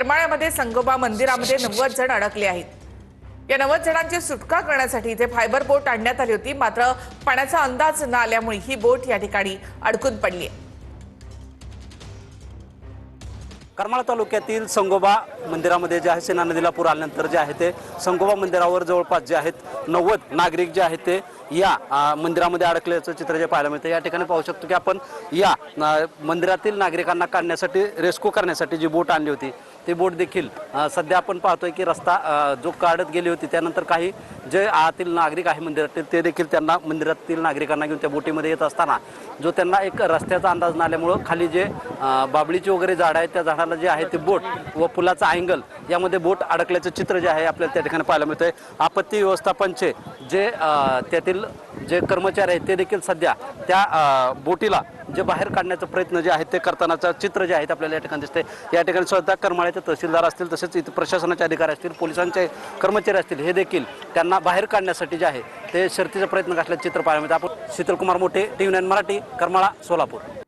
करमाळ्यामध्ये संगोबा मंदिरामध्ये 90 जण अडकले आहेत। या 90 जणांची सुटका करण्यासाठी इथे फायबर बोट आणण्यात आली होती, मात्र पाण्याचा अंदाज न आल्यामुळे ही बोट या ठिकाणी अडकून पडली आहे। करमाळा तालुक्यातील संगोबा मंदिरामध्ये जे आहे सेना नदीला पूर आल्यानंतर जे आहे ते संगोबा मंदिरावर जवळपास जे आहेत 90 नागरिक जे आहेत ते या मंदिरामध्ये अडकल्याचं चित्र जे पाहायला मिळतं। या ठिकाणी पाहू शकतो की आपण या मंदिरातील नागरिकांना काढण्यासाठी रेस्क्यू करण्यासाठी जी बोट आणली होती ती बोट देखील सध्या आपण पाहतोय की रस्ता जो काढत गेली होती, त्यानंतर काही जे आतील नागरिक आहे मंदिरातील ते देखील त्यांना मंदिरातील नागरिकांना घेऊन त्या बोटीमध्ये येत असताना जो त्यांना एक रस्त्याचा अंदाज न आल्यामुळं खाली जे बाबळीची वगैरे झाड आहेत त्या झाडाला जे आहे ते बोट व पुलाचा अँगल यामध्ये बोट अडकल्याचं चित्र जे आहे आपल्याला त्या ठिकाणी पाहायला मिळतंय। आपत्ती व्यवस्थापनचे जे त्यातील जे कर्मचारी आहेत ते देखील सध्या त्या बोटीला जे बाहेर काढण्याचा प्रयत्न जे आहे ते करतानाचं चित्र जे आहे आपल्याला या ठिकाणी दिसते। या ठिकाणी स्वतः करमाळ्याचे तहसीलदार असतील, तसेच इथे प्रशासनाचे अधिकारी असतील, पोलिसांचे कर्मचारी असतील, हे देखील त्यांना बाहेर काढण्यासाठी जे आहे ते शर्थीचा प्रयत्न करण्याचं चित्र पाहायला मिळतं। आपण शीतलकुमार मोठे, TV9 मराठी, करमाळा, सोलापूर।